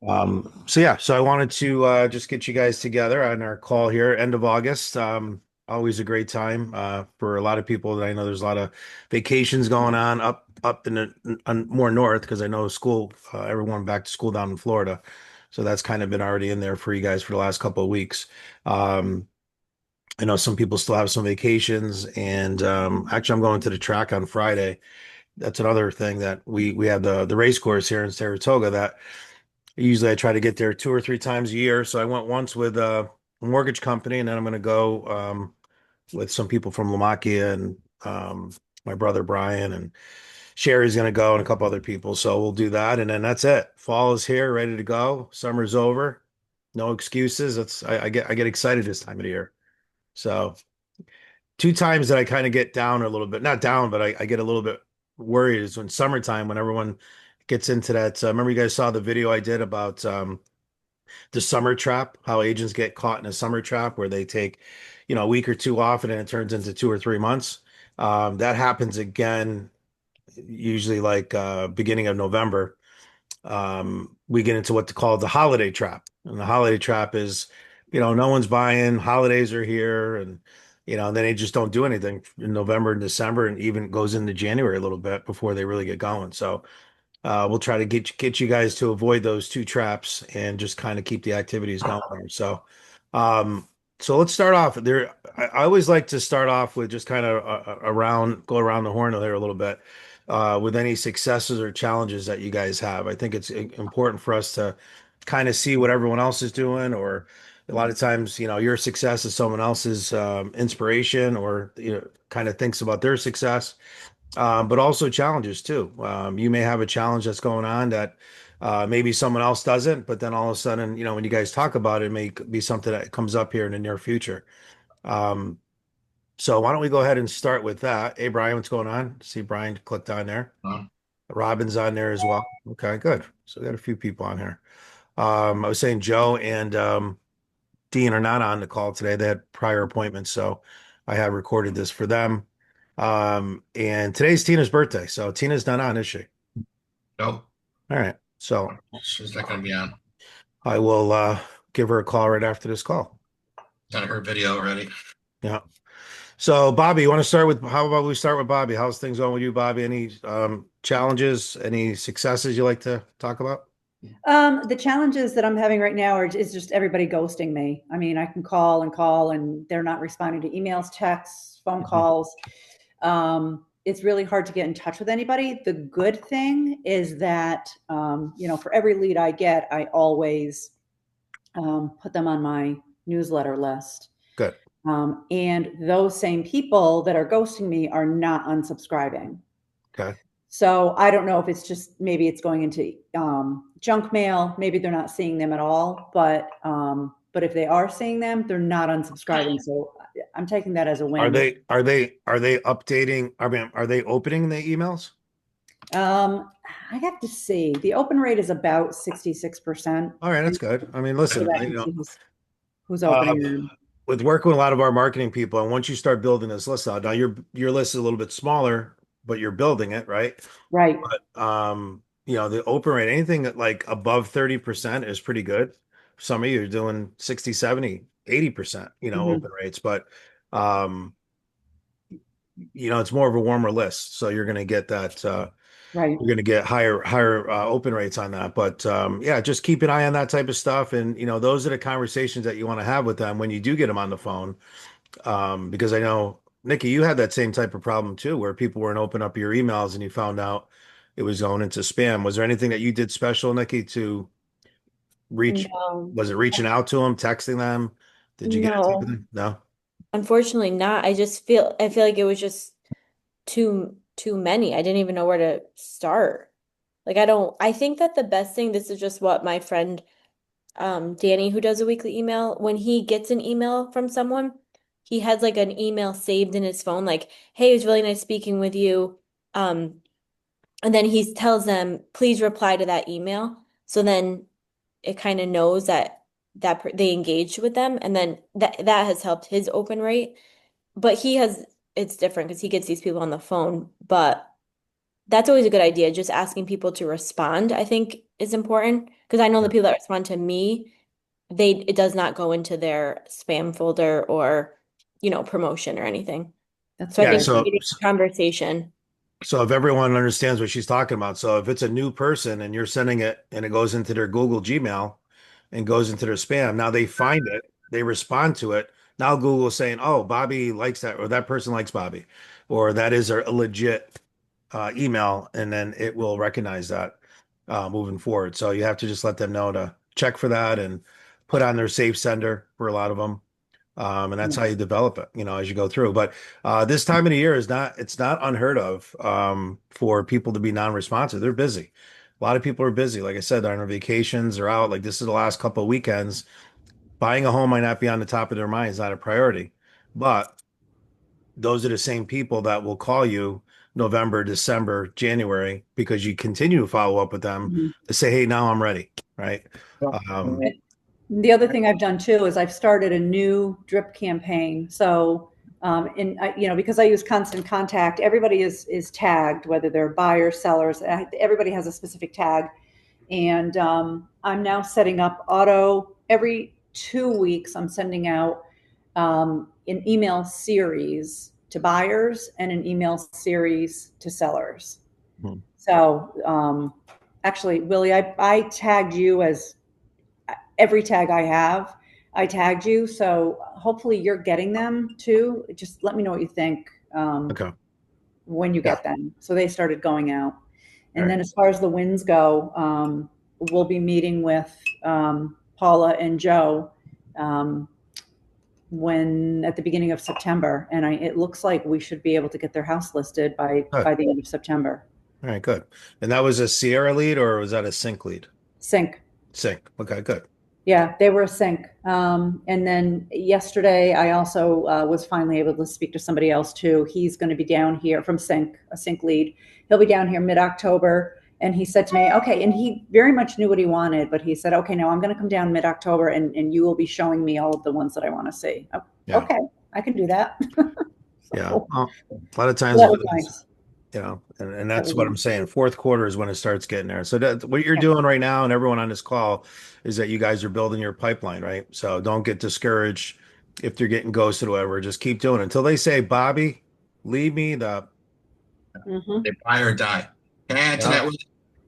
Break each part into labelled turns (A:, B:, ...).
A: So I wanted to just get you guys together on our call here, end of August. Always a great time for a lot of people that I know. There's a lot of vacations going on up in more north because I know school, everyone back to school down in Florida. So that's kind of been already in there for you guys for the last couple of weeks. Um, I know some people still have some vacations, and actually, I'm going to the track on Friday. That's another thing that we have the race course here in Saratoga that. Usually I try to get there 2 or 3 times a year. So I went once with a mortgage company, and then I'm going to go with some people from Lamakia and my brother Brian and Sherry's going to go and a couple other people. So we'll do that. And then that's it. Fall is here, ready to go. Summer's over. No excuses. I get excited this time of the year. So 2 times that I kind of get down a little bit, not down, but I get a little bit worried is when summertime, when everyone gets into that. Remember you guys saw the video I did about the summer trap, how agents get caught in a summer trap where they take, a week or two off and then it turns into 2 or 3 months. That happens again, usually like beginning of November. We get into what to call the holiday trap. And the holiday trap is, no one's buying, holidays are here, and then they just don't do anything in November and December, and even goes into January a little bit before they really get going. So we'll try to get you guys to avoid those two traps and just kind of keep the activities going there. Um, so let's start off there. I always like to start off with just kind of go around the horn there a little bit with any successes or challenges that you guys have. I think it's important for us to kind of see what everyone else is doing, or a lot of times, your success is someone else's inspiration, or kind of thinks about their success, but also challenges too. You may have a challenge that's going on that maybe someone else doesn't, but then all of a sudden, when you guys talk about it, it may be something that comes up here in the near future. Um, so why don't we go ahead and start with that? Hey, Brian, what's going on? See Brian clicked on there. Robin's on there as well. Okay, good. So we got a few people on here. I was saying Joe and Dean are not on the call today. They had prior appointments, so I have recorded this for them. And today's Tina's birthday, so Tina's not on, is she?
B: Nope,
A: All right. So
B: she's not going to be on.
A: I will give her a call right after this call.
B: Done her video already.
A: Yeah. So Bobby, you want to start with how about we start with Bobby? How's things going with you, Bobby? Any challenges, any successes you like to talk about?
C: The challenges that I'm having right now is just everybody ghosting me. I mean, I can call and they're not responding to emails, texts, phone
A: Mhm.
C: calls. It's really hard to get in touch with anybody. The good thing is that, for every lead I get, I always put them on my newsletter list.
A: Good.
C: And those same people that are ghosting me are not unsubscribing.
A: Okay.
C: So I don't know if it's just maybe it's going into junk mail. Maybe they're not seeing them at all. But if they are seeing them, they're not unsubscribing. So I'm taking that as a
A: Are
C: win.
A: they updating? I mean, are they opening the emails?
C: Um, I have to see. The open rate is about 66%.
A: All right, that's good. I mean,
C: So
A: listen,
C: that I can see who's
A: uh,
C: opening them.
A: with working with a lot of our marketing people, and once you start building this list out, now your list is a little bit smaller, but you're building it, right?
C: Right.
A: But the open rate, anything that like above 30% is pretty good. Some of you are doing 60, 70, 80%,
C: Hmm.
A: open rates, but um, it's more of a warmer list. So you're gonna get that
C: Right.
A: you're gonna get higher open rates on that. But yeah, just keep an eye on that type of stuff. And those are the conversations that you want to have with them when you do get them on the phone. Because I know, Nikki, you had that same type of problem too, where people weren't open up your emails and you found out it was going into spam. Was there anything that you did special, Nikki, to reach?
D: No,
A: Was it reaching out to them, texting them? Did you get in touch with
D: no,
A: them? No.
D: unfortunately not. I feel like it was just too many. I didn't even know where to start. I think that the best thing, this is just what my friend Danny, who does a weekly email, when he gets an email from someone, he has like an email saved in his phone, like, hey, it was really nice speaking with you. Um, and then he tells them, please reply to that email. So then it kind of knows that they engaged with them, and then that has helped his open rate. But it's different because he gets these people on the phone. But that's always a good idea. Just asking people to respond, I think, is important because I know the people that respond to me, it does not go into their spam folder or, promotion or anything.
C: That's
D: So I
A: Yeah,
D: think
C: great.
A: so
D: creating a conversation.
A: so if everyone understands what she's talking about, so if it's a new person and you're sending it and it goes into their Google Gmail and goes into their spam, now they find it, they respond to it. Now Google's saying, "Oh, Bobby likes that," or "That person likes Bobby," or "That is a legit email," and then it will recognize that moving forward. So you have to just let them know to check for that and put on their safe sender for a lot of them. And that's how you develop it, as you go through. But this time of the year it's not unheard of for people to be non-responsive. They're busy. A lot of people are busy. Like I said, they're on vacations or out. Like this is the last couple of weekends. Buying a home might not be on the top of their mind. It's not a priority. But those are the same people that will call you November, December, January, because you continue to follow up with them
C: Mhm.
A: to say, hey, now I'm ready. Right. Um,
C: The other thing I've done too is I've started a new drip campaign. So, because I use Constant Contact, everybody is tagged, whether they're buyers, sellers. Everybody has a specific tag, and I'm now setting up every 2 weeks. I'm sending out an email series to buyers and an email series to sellers.
A: hmm.
C: So, actually, Willie, I tagged you as every tag I have, I tagged you. So hopefully you're getting them too. Just let me know what you think
A: Okay.
C: when you
A: Yeah.
C: get them. So they started going out.
A: All
C: And
A: right.
C: then as far as the wins go, we'll be meeting with Paula and Joe when at the beginning of September. And it looks like we should be able to get their house listed
A: Good.
C: by the end of September.
A: All right, good. And that was a Sierra lead or was that a sync lead?
C: Sync.
A: Sync. Okay, good.
C: Yeah, they were a sync. And then yesterday, I also was finally able to speak to somebody else too. He's going to be down here from Sync, a Sync lead. He'll be down here mid-October. And he said to me, okay, and he very much knew what he wanted, but he said, okay, now I'm going to come down mid-October and you will be showing me all of the ones that I want to see. Oh,
A: Yeah.
C: okay, I can do that.
A: Yeah.
C: So,
A: Well, a lot of
C: so
A: times,
C: that was nice.
A: and
C: That
A: that's
C: was
A: what I'm
C: nice.
A: saying. Fourth quarter is when it starts getting there. So that what you're
C: Yeah.
A: doing right now and everyone on this call is that you guys are building your pipeline, right? So don't get discouraged if they're getting ghosted or whatever. Just keep doing it until they say, Bobby, leave me the,
C: Mhm.
B: They buy or die. Can I add to
A: yeah,
B: that?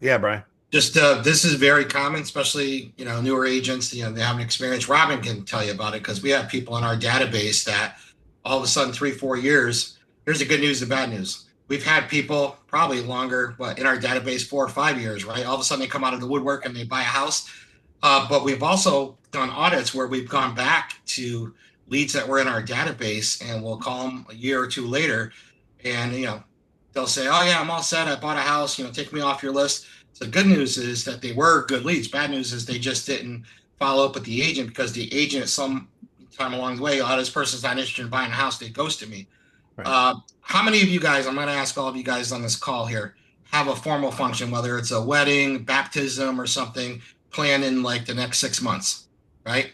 A: yeah, Brian.
B: Just this is very common, especially newer agents. They have an experience. Robin can tell you about it because we have people in our database that all of a sudden 3-4 years. Here's the good news, the bad news. We've had people probably longer, but in our database 4 or 5 years, right? All of a sudden they come out of the woodwork and they buy a house. But we've also done audits where we've gone back to leads that were in our database and we'll call them a year or two later, and they'll say, "Oh yeah, I'm all set. I bought a house. Take me off your list." So the good news is that they were good leads. Bad news is they just didn't follow up with the agent because the agent at some time along the way, oh, this person's not interested in buying a house. They ghosted me.
A: Right.
B: How many of you guys, I'm going to ask all of you guys on this call here, have a formal function, whether it's a wedding, baptism, or something planned in like the next 6 months, right?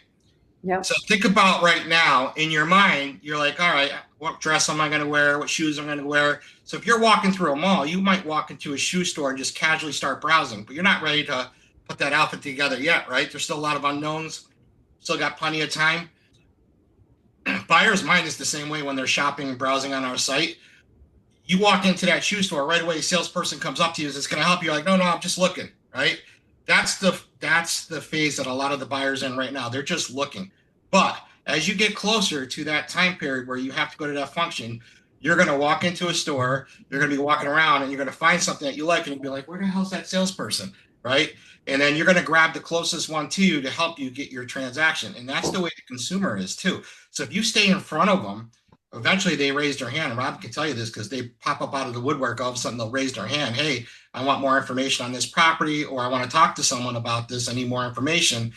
C: Yep.
B: So think about right now in your mind, you're like, all right, what dress am I going to wear? What shoes am I going to wear? So if you're walking through a mall, you might walk into a shoe store and just casually start browsing, but you're not ready to put that outfit together yet, right? There's still a lot of unknowns. Still got plenty of time. Buyer's mind is the same way when they're shopping and browsing on our site. You walk into that shoe store right away, a salesperson comes up to you, is going to help you? You're like, no, I'm just looking, right? That's the phase that a lot of the buyers are in right now. They're just looking. But as you get closer to that time period where you have to go to that function, you're going to walk into a store, you're going to be walking around, and you're going to find something that you like, and you'll be like, where the hell's that salesperson, right? And then you're going to grab the closest one to you to help you get your transaction. And that's the way the consumer is too. So if you stay in front of them, eventually they raise their hand. And Rob can tell you this because they pop up out of the woodwork. All of a sudden they'll raise their hand. Hey, I want more information on this property, or I want to talk to someone about this. I need more information.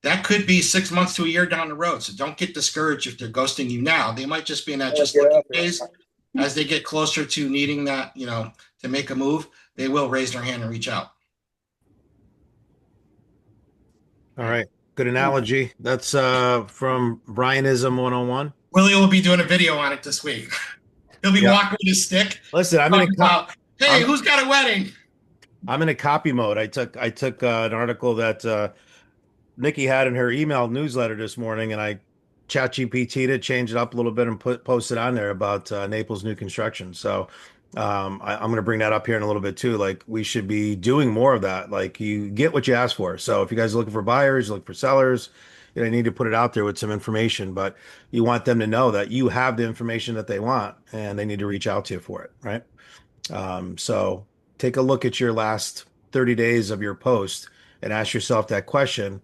B: That could be 6 months to a year down the road. So don't get discouraged if they're ghosting you now. They might just be in that just looking phase. As they get closer to needing that, to make a move, they will raise their hand and reach out.
A: All right. Good analogy. That's from Brianism 101.
B: Willie will be doing a video on it this week. He'll be
A: Yeah.
B: walking with his stick.
A: Listen, I'm
B: talking about Hey,
A: I'm
B: who's got a wedding?
A: I'm in a copy mode. I took an article that Nikki had in her email newsletter this morning, and I chat GPT'd it, changed it up a little bit, and posted on there about Naples new construction. So I'm going to bring that up here in a little bit too. Like we should be doing more of that. Like you get what you ask for. So if you guys are looking for buyers, look for sellers, you need to put it out there with some information, but you want them to know that you have the information that they want, and they need to reach out to you for it, right? So take a look at your last 30 days of your post and ask yourself that question.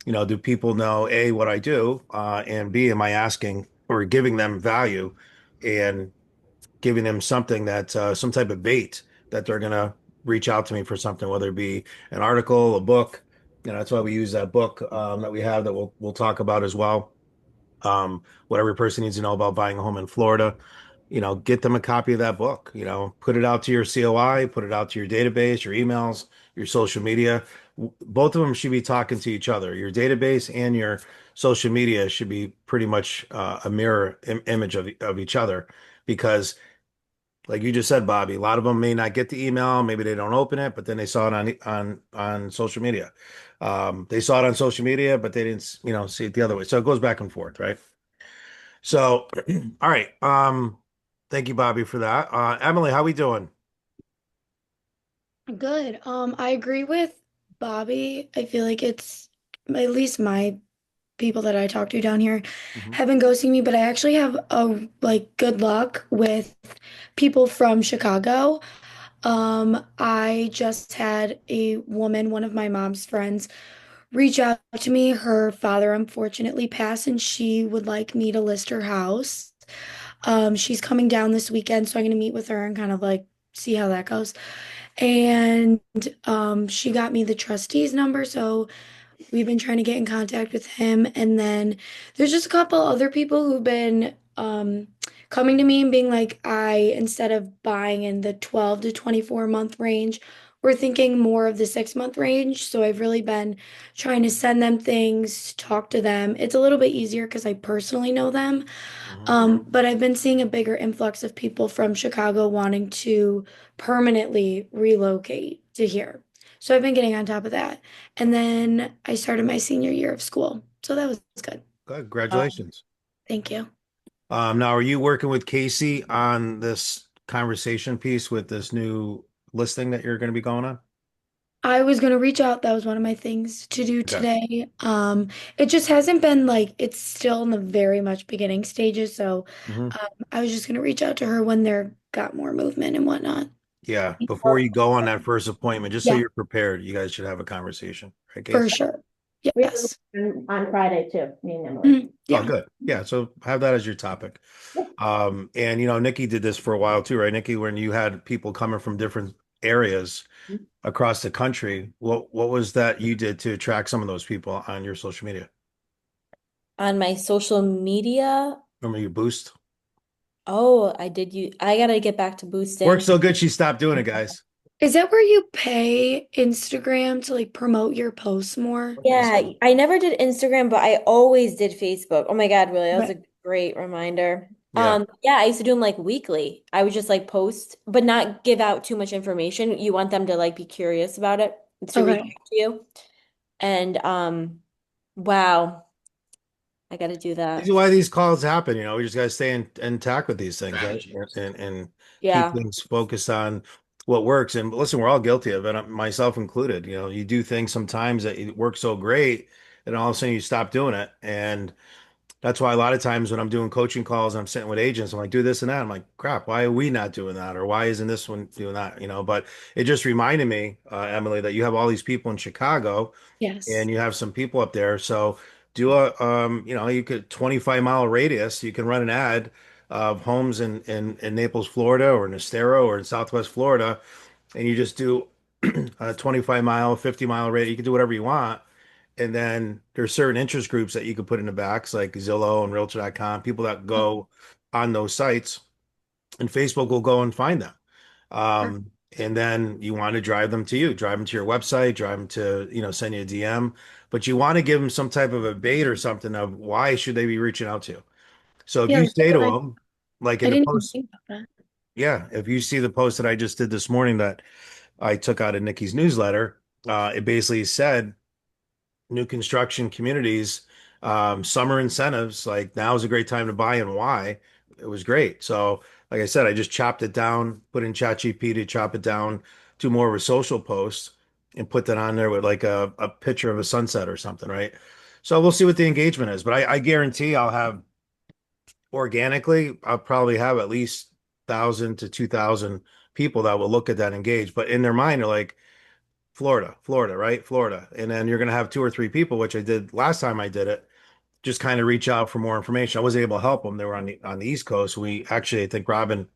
A: Do people know A, what I do, and B, am I asking or giving them value and giving them something that some type of bait that they're gonna reach out to me for something, whether it be an article, a book. That's why we use that book that we have that we'll talk about as well. What every person needs to know about buying a home in Florida. Get them a copy of that book. Put it out to your COI, put it out to your database, your emails, your social media. Both of them should be talking to each other. Your database and your social media should be pretty much a mirror image of each other because like you just said, Bobby, a lot of them may not get the email, maybe they don't open it, but then they saw it on social media. They saw it on social media, but they didn't, see it the other way. So it goes back and forth, right? So, all right. Thank you, Bobby, for that. Emily, how we doing?
E: Good. I agree with Bobby. I feel like it's at least my people that I talk to down here
A: Mhm.
E: have been ghosting me, but I actually have a like good luck with people from Chicago. I just had a woman, one of my mom's friends, reach out to me. Her father unfortunately passed, and she would like me to list her house. She's coming down this weekend, so I'm gonna meet with her and kind of like see how that goes. And she got me the trustee's number, so we've been trying to get in contact with him. And then there's just a couple other people who've been coming to me and being like, instead of buying in the 12 to 24 month range, we're thinking more of the 6 month range. So I've really been trying to send them things, talk to them. It's a little bit easier because I personally know them.
A: Mhm.
E: But I've been seeing a bigger influx of people from Chicago wanting to permanently relocate to here. So I've been getting on top of that. And then I started my senior year of school. So that was good.
A: Good. Congratulations.
E: Thank you.
A: Now, are you working with Casey on this conversation piece with this new listing that you're going to be going on?
E: I was gonna reach out. That was one of my things to do
A: Okay.
E: today. It just hasn't been like it's still in the very much beginning stages. So
A: Mhm.
E: I was just gonna reach out to her when there got more movement and whatnot.
A: Yeah. Before you go on that first appointment, just so
E: Yeah,
A: you're prepared, you guys should have a conversation. Right,
E: for
A: Casey?
E: sure.
D: We have
E: Yes.
D: on Friday too, me and Emily.
E: Mhm.
A: Oh,
E: Yeah.
A: good. Yeah. So have that as your topic. And Nikki did this for a while too, right? Nikki, when you had people coming from different areas across the country, what was that you did to attract some of those people on your social media?
D: On my social media,
A: Remember you boost?
D: oh, I gotta get back to
A: Worked
D: boosting.
A: so good she stopped doing it, guys.
E: Is that where you pay Instagram to like promote your posts more?
D: Yeah, I never did Instagram, but I always did Facebook. Oh my God, really? That was
E: But
D: a great reminder.
A: Yeah.
D: Yeah, I used to do them like weekly. I would just like post, but not give out too much information. You want them to like be curious about it, to reach
E: okay.
D: out to you. And wow, I gotta do
A: This
D: that.
A: is why these calls happen. We just got to stay in tack with these things, right?
B: Strategy.
A: And keep
D: Yeah.
A: things focused on what works. And listen, we're all guilty of it, myself included. You do things sometimes that it works so great, and all of a sudden you stop doing it. And that's why a lot of times when I'm doing coaching calls and I'm sitting with agents, I'm like, do this and that. I'm like, crap, why are we not doing that? Or why isn't this one doing that? But it just reminded me, Emily, that you have all these people in Chicago and
E: Yes.
A: you have some people up there. So do you could 25-mile radius, you can run an ad of homes in Naples, Florida, or in Estero or in Southwest Florida, and you just do a 25-mile, 50-mile radius. You can do whatever you want. And then there's certain interest groups that you could put in the backs, like Zillow and Realtor.com, people that go on those sites, and Facebook will go and find them. And then you want to drive them to your website, drive them to, send you a DM, but you want to give them some type of a bait or something of why should they be reaching out to you. So if
E: Yeah,
A: you
E: like,
A: say to them, like
E: I
A: in the
E: didn't even
A: post,
E: think about that.
A: Yeah, if you see the post that I just did this morning that I took out of Nikki's newsletter, it basically said new construction communities, summer incentives, like now is a great time to buy and why. It was great. So, like I said, I just chopped it down, put in ChatGPT to chop it down to more of a social post and put that on there with like a picture of a sunset or something, right? So we'll see what the engagement is, but I guarantee I'll have organically, I'll probably have at least 1,000 to 2,000 people that will look at that and engage. But in their mind, they're like, Florida, Florida, right? Florida. And then you're going to have two or three people, which I did last time I did it, just kind of reach out for more information. I wasn't able to help them. They were on the East Coast. We actually, I think Robin,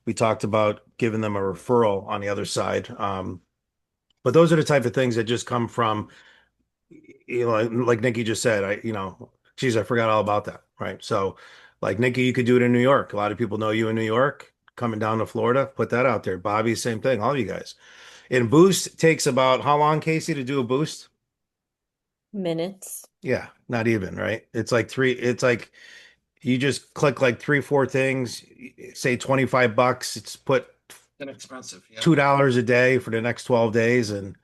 A: we talked about giving them a referral on the other side. But those are the type of things that just come from, like Nikki just said, geez, I forgot all about that. Right. So like Nikki, you could do it in New York. A lot of people know you in New York, coming down to Florida, put that out there. Bobby, same thing. All of you guys. And boost takes about how long, Casey, to do a boost?
D: Minutes.
A: Yeah, not even, right? It's like you just click like three, four things, say $25. It's put
B: Inexpensive. Yeah.
A: $2 a day for the next 12 days and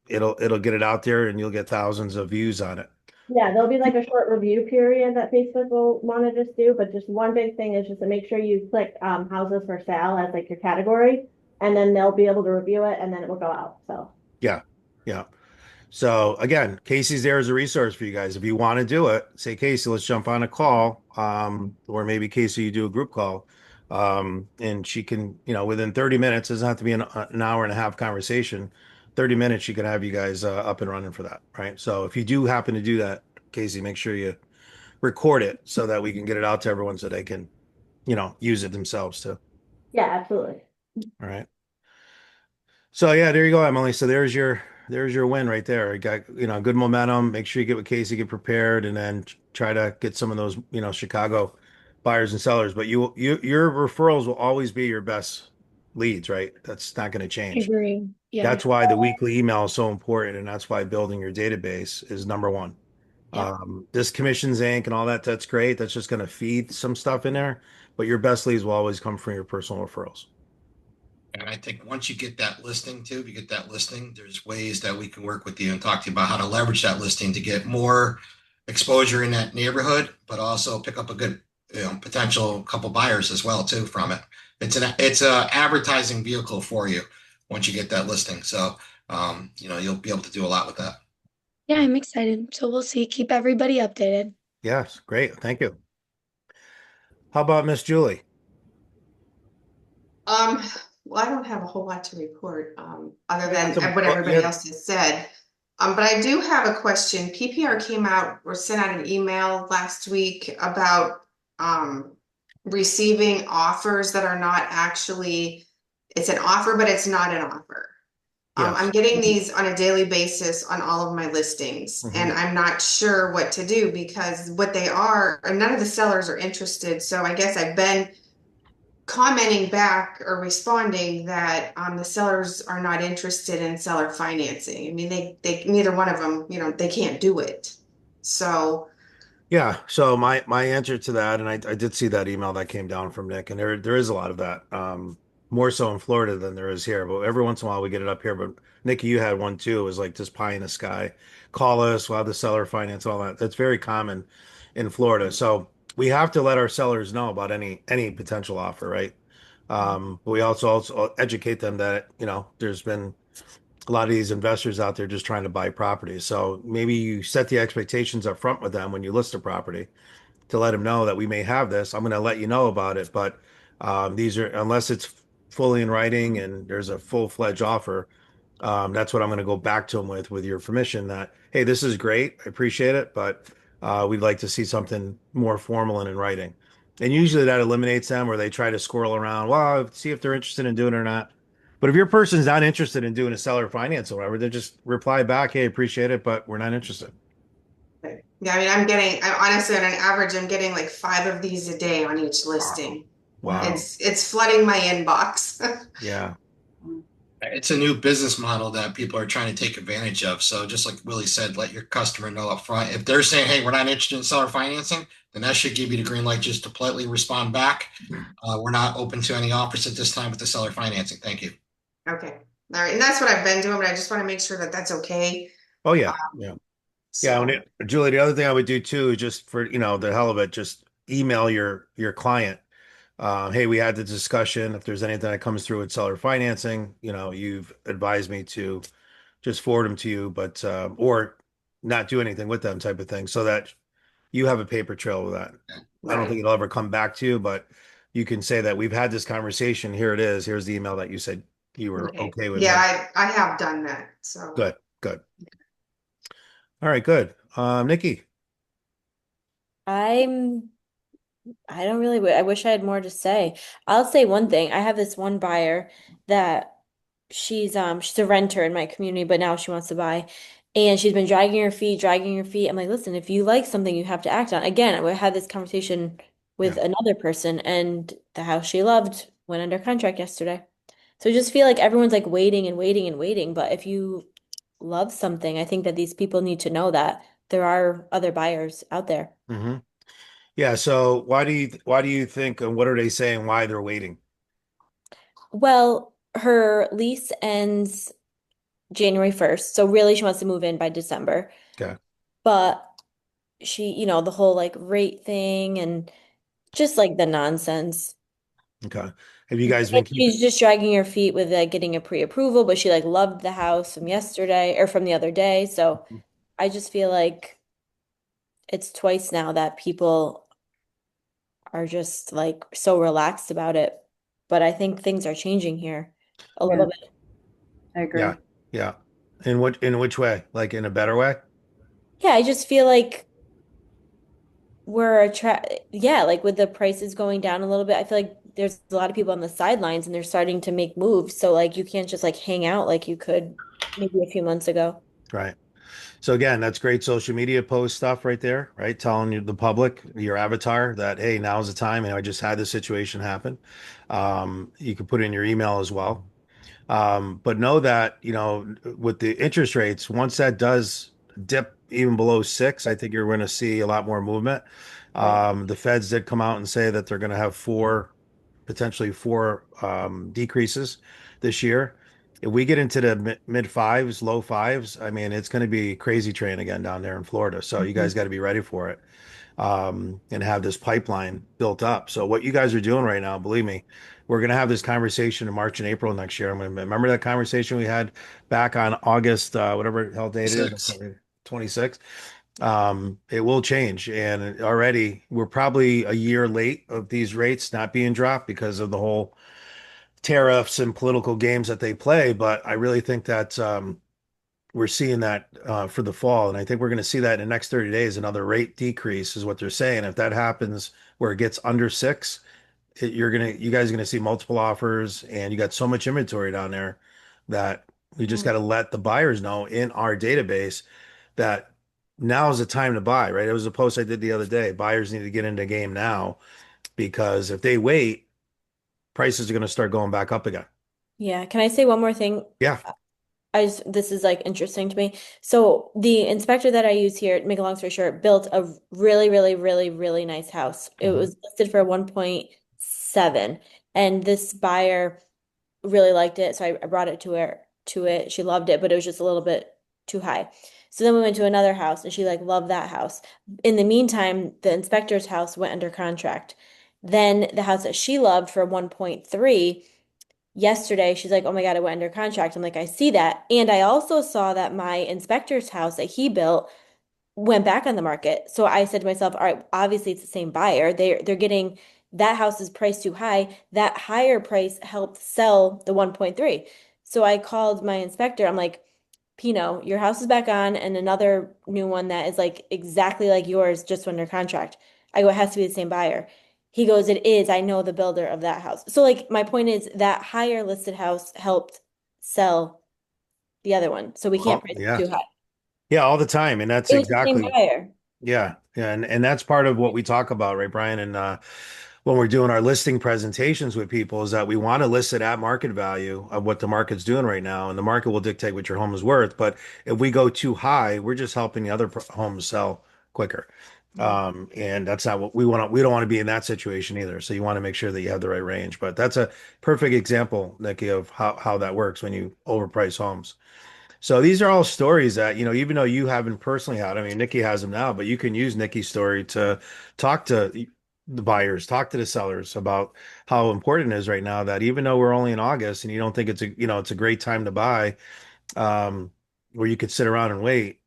A: it'll get it out there and you'll get thousands of views on it.
F: Yeah, there'll be like a short review period that Facebook will want to just do, but just one big thing is just to make sure you click houses for sale as like your category, and then they'll be able to review it and then it will go out. So
A: Yeah. Yeah. So again, Casey's there as a resource for you guys. If you want to do it, say, Casey, let's jump on a call. Or maybe Casey, you do a group call. And she can, within 30 minutes, doesn't have to be an hour and a half conversation. 30 minutes, she can have you guys up and running for that, right? So if you do happen to do that, Casey, make sure you record it so that we can get it out to everyone so they can, use it themselves too.
F: yeah, absolutely.
A: All right. So yeah, there you go, Emily. So there's your win right there. You got, good momentum. Make sure you get with Casey, get prepared, and then try to get some of those, Chicago buyers and sellers. But your referrals will always be your best leads, right? That's not going to
E: I
A: change.
E: agree. Yeah.
A: That's why the weekly email is so important, and that's why building your database is number one.
E: Yeah.
A: This commissions Inc. and all that, that's great. That's just going to feed some stuff in there, but your best leads will always come from your personal referrals.
B: And I think once you get that listing too, if you get that listing, there's ways that we can work with you and talk to you about how to leverage that listing to get more exposure in that neighborhood, but also pick up a good, potential couple buyers as well too from it. It's a advertising vehicle for you once you get that listing. So, you'll be able to do a lot with that.
E: Yeah, I'm excited. So we'll see. Keep everybody updated.
A: Yes, great. Thank you. How about Miss Julie?
G: Well, I don't have a whole lot to report, other than what
A: Well,
G: everybody else has said. But I do have a question. PPR came out or sent out an email last week about receiving offers that are not actually, it's an offer, but it's not an offer.
A: Yes.
G: I'm getting these on a daily basis on all of my listings, and I'm not sure what to do because what they are, and none of the sellers are interested. So I guess I've been commenting back or responding that the sellers are not interested in seller financing. I mean, they neither one of them, they can't do it. So
A: Yeah. So my answer to that, and I did see that email that came down from Nick, and there is a lot of that. More so in Florida than there is here. But every once in a while we get it up here. But Nikki, you had one too. It was like this pie in the sky. Call us, we'll have the seller finance, all that. That's very common in Florida. So we have to let our sellers know about any potential offer, right? But we also educate them that, there's been a lot of these investors out there just trying to buy properties. So maybe you set the expectations up front with them when you list a property to let them know that we may have this. I'm going to let you know about it, but these are, unless it's fully in writing and there's a full-fledged offer, that's what I'm going to go back to them with your permission that, hey, this is great. I appreciate it, but we'd like to see something more formal and in writing. And usually that eliminates them, or they try to squirrel around. Well, see if they're interested in doing it or not. But if your person's not interested in doing a seller finance or whatever, then just reply back, hey, appreciate it, but we're not interested.
G: yeah, I mean, I honestly, on an average, I'm getting like 5 of these a day on each listing.
A: Wow.
G: It's flooding my inbox.
A: Yeah.
B: It's a new business model that people are trying to take advantage of. So just like Willie said, let your customer know up front. If they're saying, hey, we're not interested in seller financing, then that should give you the green light just to politely respond back. We're not open to any offers at this time with the seller financing. Thank you.
G: Okay. All right. And that's what I've been doing, but I just want to make sure that that's okay.
A: Oh
G: Um,
A: yeah, yeah, yeah.
G: so,
A: Julie, the other thing I would do too is just for the hell of it, just email your client. Hey, we had the discussion. If there's anything that comes through with seller financing, you've advised me to just forward them to you, but or not do anything with them type of thing, so that you have a paper trail with that. I don't think
G: right.
A: it'll ever come back to you, but you can say that we've had this conversation. Here it is. Here's the email that you said you were
G: Okay.
A: okay with
G: Yeah,
A: him.
G: I have done that. So,
A: Good, good. All right, good. Nikki.
D: I'm I don't really, I wish I had more to say. I'll say one thing. I have this one buyer that she's a renter in my community, but now she wants to buy. And she's been dragging her feet, dragging her feet. I'm like, listen, if you like something, you have to act on. Again, I had this conversation with
A: Yeah.
D: another person, and the house she loved went under contract yesterday. So I just feel like everyone's like waiting and waiting and waiting. But if you love something, I think that these people need to know that there are other buyers out there.
A: Hmm. Yeah. So why do you think, and what are they saying why they're waiting?
D: Well, her lease ends January 1st, so really she wants to move in by December.
A: Okay.
D: But the whole like rate thing and just like the nonsense.
A: Okay. Have you guys been keeping?
D: She's just dragging her feet with like getting a pre-approval, but she like loved the house from yesterday or from the other day. So I just feel like it's twice now that people are just like so relaxed about it. But I think things are changing here a
C: Yeah,
D: little bit.
C: I agree.
A: Yeah. Yeah. In which way? Like in a better way?
D: Yeah, I just feel like yeah, like with the prices going down a little bit, I feel like there's a lot of people on the sidelines and they're starting to make moves. So like you can't just like hang out like you could maybe a few months ago.
A: Right. So again, that's great social media post stuff right there, right? Telling you the public, your avatar that, hey, now's the time. I just had this situation happen. You can put in your email as well. But know that, with the interest rates, once that does dip even below 6, I think you're going to see a lot more movement.
D: Right.
A: The Feds did come out and say that they're going to have potentially four decreases this year. If we get into the mid fives, low fives, I mean, it's going to be crazy train again down there in Florida. So you guys
C: Mhm.
A: got to be ready for it, and have this pipeline built up. So what you guys are doing right now, believe me, we're going to have this conversation in March and April next year. I'm going to remember that conversation we had back on August, whatever the hell date it is, I can't
B: 6.
A: remember, 26. It will change. And already we're probably a year late of these rates not being dropped because of the whole tariffs and political games that they play. But I really think that we're seeing that for the fall. And I think we're going to see that in the next 30 days, another rate decrease is what they're saying. If that happens where it gets under 6, you guys are going to see multiple offers, and you got so much inventory down there that we just got
D: Mm.
A: to let the buyers know in our database that now is the time to buy, right? It was a post I did the other day. Buyers need to get into the game now, because if they wait, prices are going to start going back up again.
D: Yeah. Can I say one more thing?
A: Yeah.
D: This is like interesting to me. So the inspector that I use here, to make a long story short, built a really, really, really, really nice house. It
A: Mhm.
D: was listed for 1.7, and this buyer really liked it. So I brought it to it. She loved it, but it was just a little bit too high. So then we went to another house and she like loved that house. In the meantime, the inspector's house went under contract. Then the house that she loved for 1.3, yesterday she's like, "Oh my God, it went under contract." I'm like, "I see that." And I also saw that my inspector's house that he built went back on the market. So I said to myself, all right, obviously it's the same buyer. They're getting that house is priced too high. That higher price helped sell the 1.3. So I called my inspector. I'm like, Pino, your house is back on, and another new one that is like exactly like yours just went under contract. I go, it has to be the same buyer. He goes, it is. I know the builder of that house. So like my point is that higher listed house helped sell the other one. So we can't
A: Well,
D: price it
A: yeah.
D: too high.
A: Yeah, all the time. And that's
D: It was the same
A: exactly,
D: buyer.
A: yeah. Yeah. And that's part of what we talk about, right, Brian? And when we're doing our listing presentations with people is that we want to list it at market value of what the market's doing right now, and the market will dictate what your home is worth. But if we go too high, we're just helping the other homes sell quicker. And that's not what we want to, we don't want to be in that situation either. So you want to make sure that you have the right range. But that's a perfect example, Nikki, of how that works when you overprice homes. So these are all stories that, even though you haven't personally had, I mean, Nikki has them now, but you can use Nikki's story to talk to the buyers, talk to the sellers about how important it is right now that even though we're only in August and you don't think it's a great time to buy, um, where you could sit around and wait,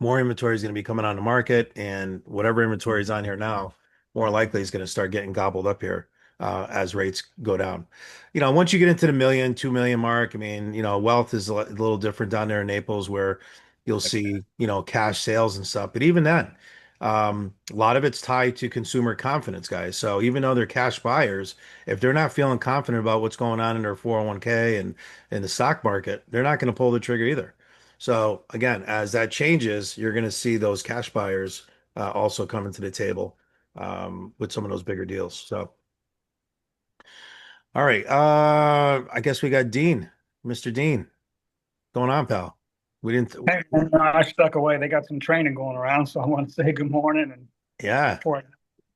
A: more inventory is going to be coming on the market, and whatever inventory is on here now, more likely is going to start getting gobbled up here as rates go down. Once you get into the million, 2 million mark, I mean, wealth is a little different down there in Naples where you'll see, cash sales and stuff. But even then, a lot of it's tied to consumer confidence, guys. So even though they're cash buyers, if they're not feeling confident about what's going on in their 401k and in the stock market, they're not going to pull the trigger either. So again, as that changes, you're going to see those cash buyers also coming to the table with some of those bigger deals. So, all right, I guess we got Dean, Mr. Dean, going on, pal. We didn't.
H: Hey, man, I stuck away. They got some training going around, so I want to say good morning and
A: Yeah.
H: before I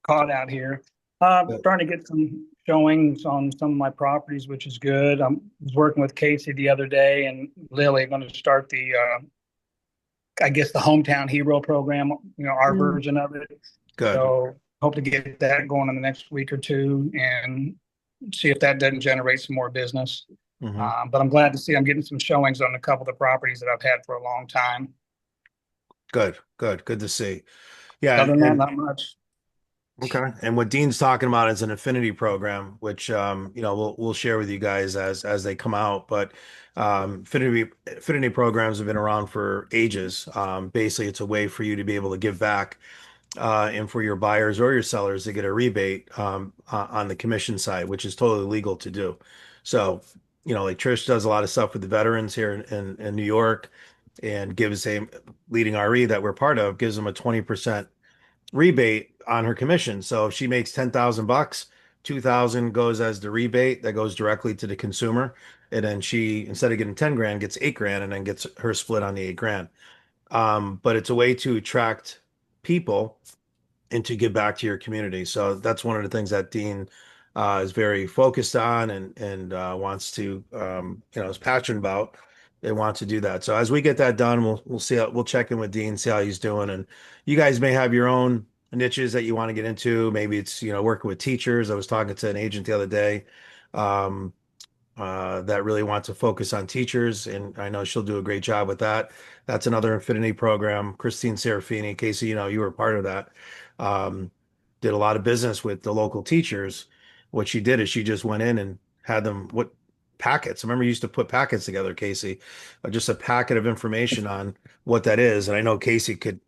H: caught out here. Starting to get some showings on some of my properties, which is good. I was working with Casey the other day and Lily going to start the, I guess the Hometown Hero program, our version of it.
A: Good.
H: So hope to get that going in the next week or two and see if that doesn't generate some more business. But I'm glad to see I'm getting some showings on a couple of the properties that I've had for a long time.
A: Good to see. Yeah.
H: Other than that, not much.
A: Okay. And what Dean's talking about is an affinity program, which we'll share with you guys as they come out. But affinity programs have been around for ages. Basically, it's a way for you to be able to give back, and for your buyers or your sellers to get a rebate on the commission side, which is totally legal to do. So, like Trish does a lot of stuff with the veterans here in New York, and gives a leading RE that we're part of, gives them a 20% rebate on her commission. So if she makes 10,000 bucks, 2,000 goes as the rebate that goes directly to the consumer. And then she, instead of getting 10 grand, gets 8 grand and then gets her split on the 8 grand. But it's a way to attract people and to give back to your community. So that's one of the things that Dean is very focused on and wants to, is passionate about. They want to do that. So as we get that done, we'll see. We'll check in with Dean, see how he's doing, and you guys may have your own niches that you want to get into. Maybe it's working with teachers. I was talking to an agent the other day. Um, that really wants to focus on teachers, and I know she'll do a great job with that. That's another affinity program. Christine Serafini, Casey, you were part of that. Did a lot of business with the local teachers. What she did is she just went in and had them what packets. I remember you used to put packets together, Casey, just a packet of information on what that is. And I know Casey could,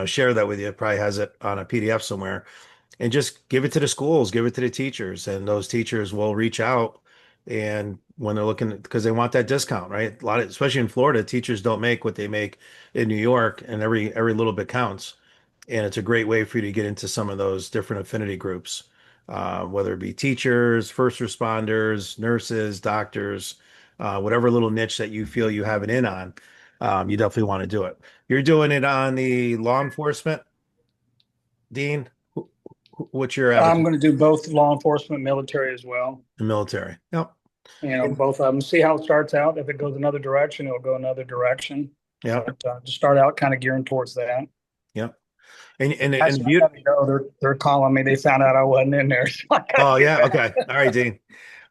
A: share that with you. Probably has it on a PDF somewhere, and just give it to the schools, give it to the teachers, and those teachers will reach out. And when they're looking, because they want that discount, right? A lot of, especially in Florida, teachers don't make what they make in New York, and every little bit counts. And it's a great way for you to get into some of those different affinity groups, whether it be teachers, first responders, nurses, doctors, whatever little niche that you feel you have it in on, you definitely want to do it. You're doing it on the law enforcement, Dean? What's your
H: I'm going to do both law enforcement, military as well.
A: The military. Yep.
H: Both of them. See how it starts out. If it goes another direction, it'll go another direction.
A: Yeah.
H: But to start out, kind of gearing towards that.
A: Yep. And
H: they're calling me. They found out I wasn't in there. So
A: oh yeah. Okay. All right, Dean.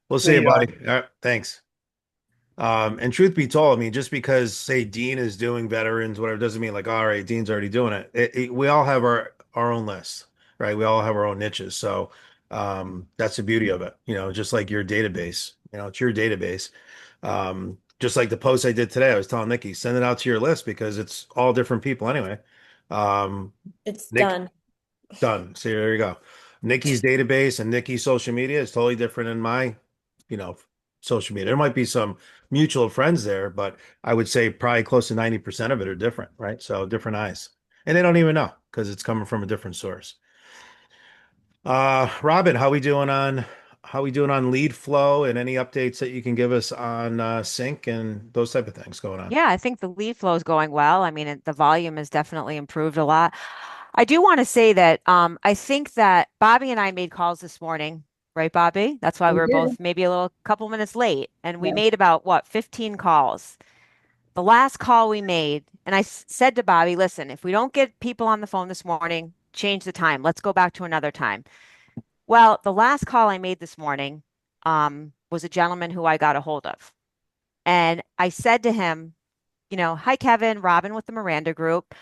A: We'll see you, buddy. All right. Thanks. And truth be told, I mean, just because say Dean is doing veterans, whatever, doesn't mean like, all right, Dean's already doing it. We all have our own list, right? We all have our own niches. So that's the beauty of it. Just like your database, it's your database. Just like the post I did today, I was telling Nikki, send it out to your list because it's all different people anyway.
D: It's done.
A: So there you go. Nikki's database and Nikki's social media is totally different than my, social media. There might be some mutual friends there, but I would say probably close to 90% of it are different, right? So different eyes. And they don't even know because it's coming from a different source. Robin, how we doing on lead flow and any updates that you can give us on sync and those type of things going on?
I: Yeah, I think the lead flow is going well. I mean, the volume has definitely improved a lot. I do want to say that I think that Bobby and I made calls this morning, right, Bobby? That's why we
C: We
I: were
C: did.
I: both maybe a little couple minutes late, and we
C: Yeah.
I: made about what, 15 calls. The last call we made, and said to Bobby, listen, if we don't get people on the phone this morning, change the time. Let's go back to another time. Well, the last call I made this morning was a gentleman who I got a hold of. And I said to him, hi, Kevin, Robin with the Miranda Group.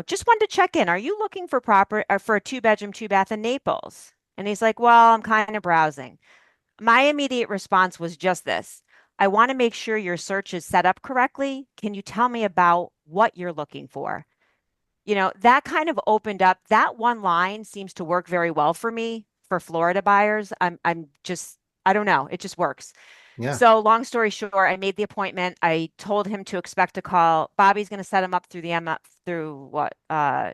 I: Just wanted to check in. Are you looking for for a two-bedroom, two bath in Naples? And he's like, well, I'm kind of browsing. My immediate response was just this. I want to make sure your search is set up correctly. Can you tell me about what you're looking for? That kind of opened up. That one line seems to work very well for me for Florida buyers. I'm just, I don't know. It just works.
A: Yeah.
I: So long story short, I made the appointment. I told him to expect a call. Bobby's going to set him up through the M through what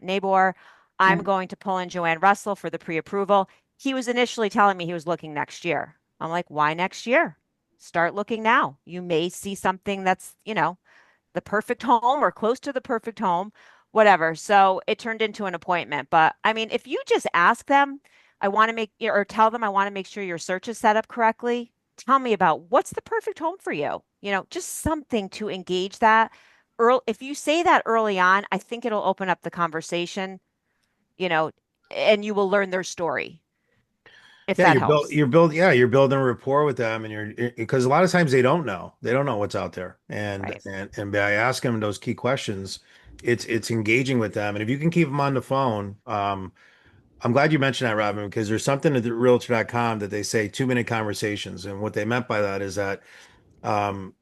I: Nabor. I'm
C: Yeah.
I: going to pull in Joanne Russell for the pre-approval. He was initially telling me he was looking next year. I'm like, why next year? Start looking now. You may see something that's, the perfect home or close to the perfect home, whatever. So it turned into an appointment. But I mean, if you just ask them, I want to make or tell them I want to make sure your search is set up correctly. Tell me about what's the perfect home for you. Just something to engage that. Early, if you say that early on, I think it'll open up the conversation, you know, and you will learn their story, if
A: Yeah,
I: that helps.
A: you're building a rapport with them, and you're because a lot of times they don't know what's out there, and
I: Right.
A: by asking them those key questions, it's engaging with them, and if you can keep them on the phone, I'm glad you mentioned that, Robin, because there's something at the realtor.com that they say 2-minute conversations, and what they meant by that is that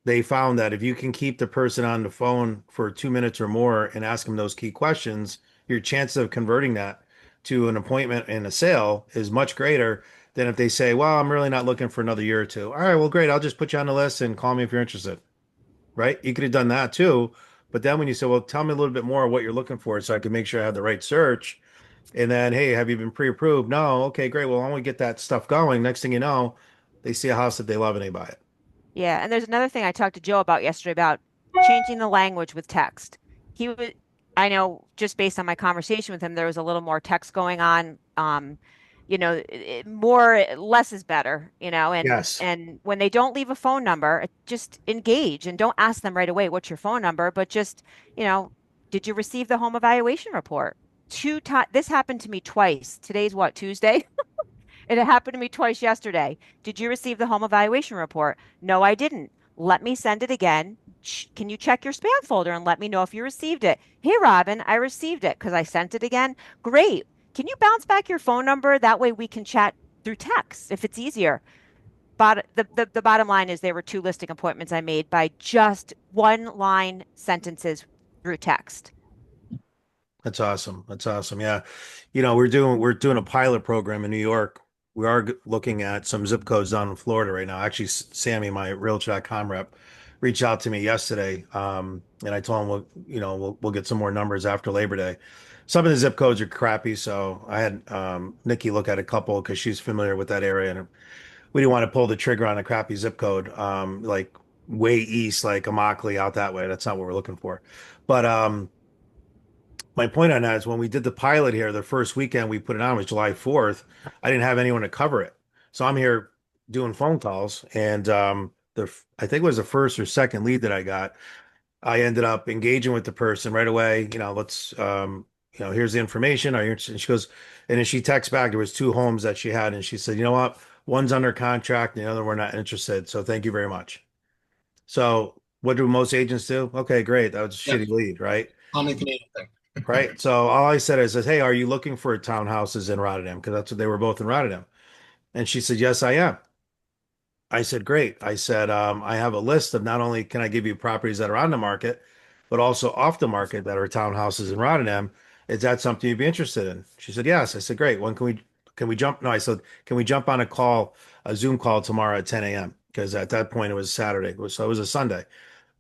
A: they found that if you can keep the person on the phone for 2 minutes or more and ask them those key questions, your chance of converting that to an appointment and a sale is much greater than if they say, well, I'm really not looking for another year or two. All right, well, great. I'll just put you on the list and call me if you're interested. Right? You could have done that too. But then when you say, well, tell me a little bit more of what you're looking for so I can make sure I have the right search. And then, hey, have you been pre-approved? No. Okay, great. Well, I want to get that stuff going. Next thing you know, they see a house that they love and they buy it.
I: Yeah, and there's another thing I talked to Joe about yesterday about changing the language with text. He was, I know just based on my conversation with him, there was a little more text going on. More, less is better, and
A: Yes.
I: when they don't leave a phone number, just engage and don't ask them right away, what's your phone number, but just, you know, did you receive the home evaluation report? Two times, this happened to me twice. Today's what, Tuesday? It happened to me twice yesterday. Did you receive the home evaluation report? No, I didn't. Let me send it again. Can you check your spam folder and let me know if you received it? Hey, Robin, I received it because I sent it again. Great. Can you bounce back your phone number? That way we can chat through text if it's easier. But the bottom line is there were two listing appointments I made by just one line sentences through text.
A: That's awesome. That's awesome. Yeah. We're doing a pilot program in New York. We are looking at some zip codes down in Florida right now. Actually, Sammy, my Realtor.com rep, reached out to me yesterday. And I told him we'll get some more numbers after Labor Day. Some of the zip codes are crappy, so I had Nikki look at a couple because she's familiar with that area, and we didn't want to pull the trigger on a crappy zip code, like way east, like Immokalee out that way. That's not what we're looking for. But my point on that is when we did the pilot here, the first weekend we put it on was July 4th. I didn't have anyone to cover it. So I'm here doing phone calls, and I think it was the first or second lead that I got. I ended up engaging with the person right away. Let's here's the information. Are you interested? And she goes, and then she texts back. There was two homes that she had, and she said, you know what? One's under contract, and the other we're not interested. So thank you very much. So what do most agents do? Okay, great. That was a
B: Yep.
A: shitty lead, right?
B: Call me if you need anything.
A: Right. So all I said is, hey, are you looking for townhouses in Rotterdam? Because that's what they were both in Rotterdam. And she said, yes, I am. I said, great. I said, I have a list of not only can I give you properties that are on the market, but also off the market that are townhouses in Rotterdam. Is that something you'd be interested in? She said, yes. I said, great. When can we jump? No, I said, can we jump on a Zoom call tomorrow at 10 a.m.? Because at that point it was Saturday. So it was a Sunday.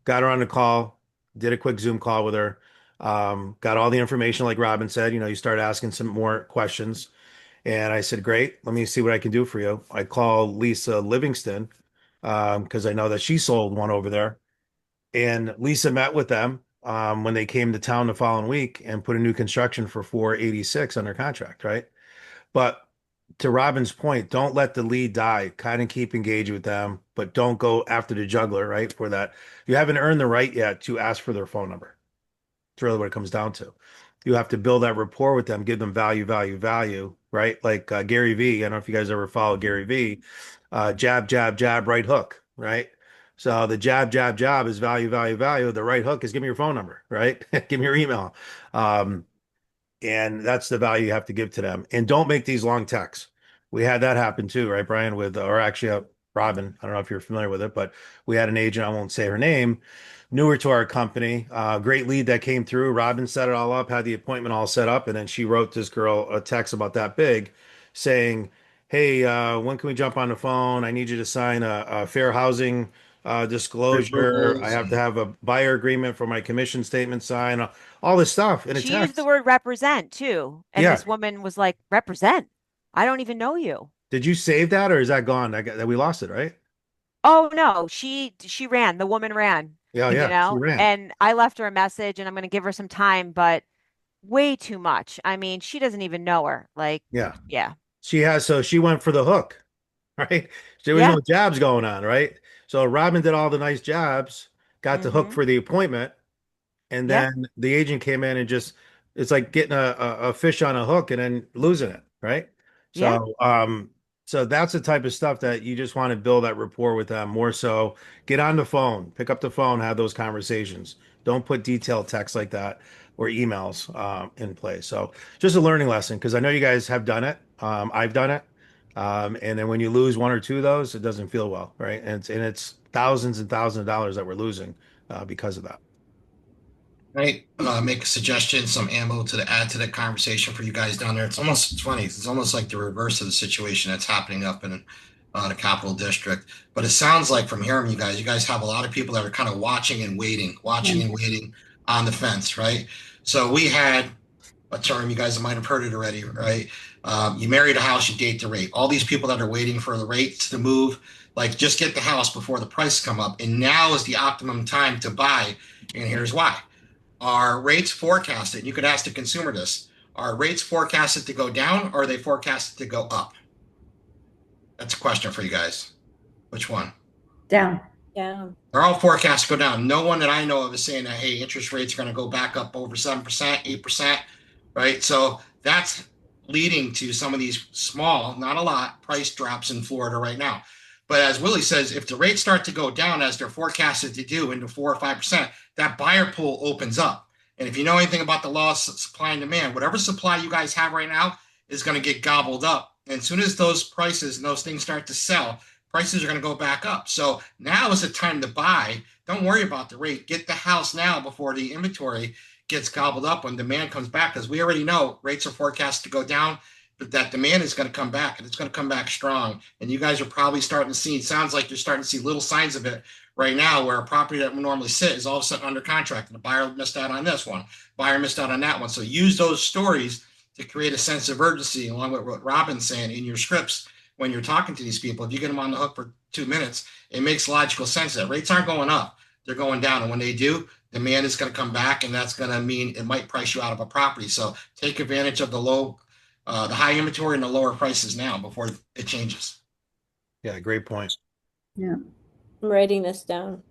A: Got her on the call, did a quick Zoom call with her, got all the information like Robin said. You start asking some more questions. And I said, great, let me see what I can do for you. I called Lisa Livingston because I know that she sold one over there. And Lisa met with them when they came to town the following week and put a new construction for 486 under contract, right? But to Robin's point, don't let the lead die. Kind of keep engaged with them, but don't go after the juggler, right? For that, you haven't earned the right yet to ask for their phone number. It's really what it comes down to. You have to build that rapport with them, give them value, value, value, right? Like Gary V. I don't know if you guys ever follow Gary V. Jab, jab, jab, right hook, right? So the jab, jab, jab is value, value, value. The right hook is give me your phone number, right? Give me your email. Um, and that's the value you have to give to them. And don't make these long texts. We had that happen too, right, Brian? With, or actually, Robin, I don't know if you're familiar with it, but we had an agent, I won't say her name, newer to our company, great lead that came through. Robin set it all up, had the appointment all set up, and then she wrote this girl a text about that big saying, hey, when can we jump on the phone? I need you to sign a fair housing disclosure. I
B: Approvals
A: have to
B: and
A: have a buyer agreement for my commission statement signed, all this stuff in a
I: She used the
A: text.
I: word represent too. And
A: Yeah.
I: this woman was like, represent? I don't even know you.
A: Did you save that or is that gone? That we lost it, right?
I: Oh no, she ran. The woman ran,
A: Yeah,
I: you
A: yeah, she
I: know,
A: ran.
I: and I left her a message and I'm going to give her some time, but way too much. I mean, she doesn't even know her. Like,
A: Yeah.
I: yeah.
A: She has, so she went for the hook, right? There was
I: Yeah.
A: no jabs going on, right? So Robin did all the nice jabs, got the hook
I: Mm-hmm.
A: for the appointment, and
I: Yeah.
A: then the agent came in and just it's like getting a fish on a hook and then losing it, right?
I: Yeah.
A: So that's the type of stuff that you just want to build that rapport with them more so. Get on the phone, pick up the phone, have those conversations. Don't put detailed text like that or emails in place. So just a learning lesson because I know you guys have done it. I've done it. And then when you lose one or two of those, it doesn't feel well, right? And it's thousands and thousands of dollars that we're losing because of that.
B: right. Make a suggestion, some ammo to add to the conversation for you guys down there. It's funny. It's almost like the reverse of the situation that's happening up in the Capital District. But it sounds like from hearing you guys have a lot of people that are kind of watching and waiting on the fence, right? So we had a term, you guys might have heard it already, right? You marry the house, you date the rate. All these people that are waiting for the rates to move, like just get the house before the price come up. And now is the optimum time to buy. And here's why. Are rates forecasted? You could ask the consumer this. Are rates forecasted to go down or are they forecasted to go up? That's a question for you guys. Which one?
C: Down.
D: Yeah.
B: They're all forecast to go down. No one that I know of is saying that, hey, interest rates are going to go back up over 7%, 8%, right? So that's leading to some of these small, not a lot, price drops in Florida right now. But as Willie says, if the rates start to go down as they're forecasted to do into 4 or 5%, that buyer pool opens up. And if you know anything about the law of supply and demand, whatever supply you guys have right now is going to get gobbled up. And as soon as those prices and those things start to sell, prices are going to go back up. So now is the time to buy. Don't worry about the rate. Get the house now before the inventory gets gobbled up when demand comes back, because we already know rates are forecast to go down, but that demand is going to come back and it's going to come back strong. And you guys are probably starting to see, it sounds like you're starting to see little signs of it right now, where a property that would normally sit is all of a sudden under contract and the buyer missed out on this one, buyer missed out on that one. So use those stories to create a sense of urgency, along with what Robin's saying in your scripts. When you're talking to these people, if you get them on the hook for 2 minutes, it makes logical sense that rates aren't going up, they're going down. And when they do, demand is going to come back, and that's going to mean it might price you out of a property. So take advantage of the high inventory and the lower prices now before it changes.
A: Yeah, great point.
C: Yeah.
D: I'm writing this down.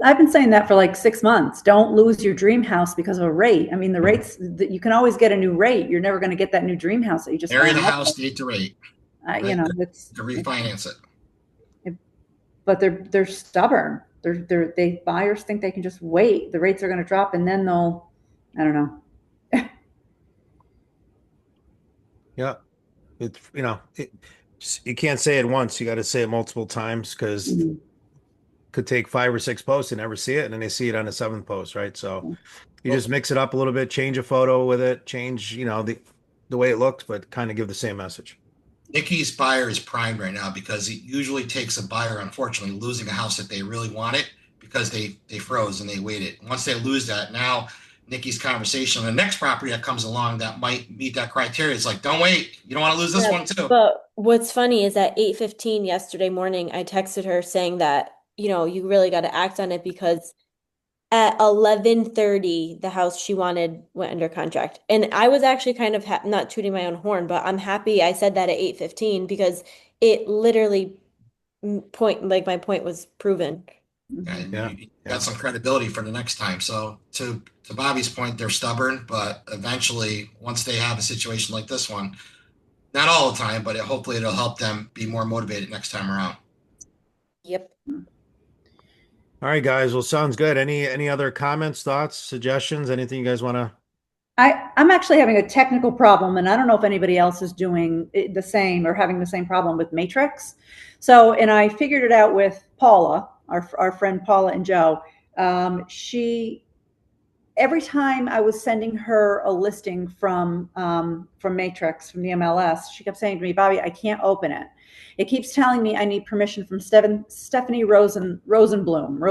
C: I've been saying that for like 6 months. Don't lose your dream house because of a rate. I mean, the rates that you can always get a new rate. You're never going to get that new dream house that you just
B: Marry the
C: want.
B: house, date the rate.
C: You know, it's
B: To refinance it.
C: but they're stubborn. They buyers think they can just wait. The rates are going to drop, and then they'll, I don't know.
A: Yeah. It's, you can't say it once. You got to say it multiple times because
C: Mhm.
A: could take 5 or 6 posts and never see it. And then they see it on the seventh post, right? So you
B: Well,
A: just mix it up a little bit, change a photo with it, change, the way it looks, but kind of give the same message.
B: Nikki's buyer is primed right now because it usually takes a buyer, unfortunately, losing a house that they really wanted because they froze and they waited. Once they lose that, now Nikki's conversation on the next property that comes along that might meet that criteria. It's like, don't wait. You don't want to lose this one too.
D: But what's funny is at 8:15 yesterday morning, I texted her saying that, you really got to act on it because at 11:30, the house she wanted went under contract. And I was actually kind of not tooting my own horn, but I'm happy I said that at 8:15 because it literally my point was proven.
B: And
A: Yeah.
B: you got some credibility for the next time. So to Bobby's point, they're stubborn, but eventually, once they have a situation like this one, not all the time, but hopefully it'll help them be more motivated next time around.
D: Yep.
A: All right, guys. Well, sounds good. Any other comments, thoughts, suggestions? Anything you guys want to?
C: I'm actually having a technical problem, and I don't know if anybody else is doing the same or having the same problem with Matrix. So, and I figured it out with Paula, our friend Paula and Joe. Every time I was sending her a listing from Matrix, from the MLS, she kept saying to me, Bobby, I can't open it. It keeps telling me I need permission from Stephanie Rosenthal.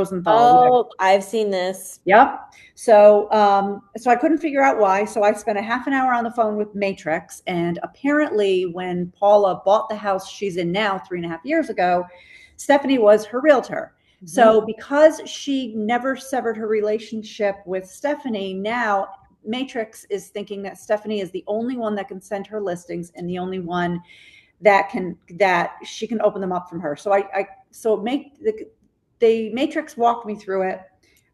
D: Oh, I've seen this.
C: Yep. So I couldn't figure out why. So I spent a half an hour on the phone with Matrix. And apparently when Paula bought the house she's in now 3.5 years ago, Stephanie was her realtor. Mm-hmm. So because she never severed her relationship with Stephanie, now Matrix is thinking that Stephanie is the only one that can send her listings and the only one that she can open them up from her. So the Matrix walked me through it.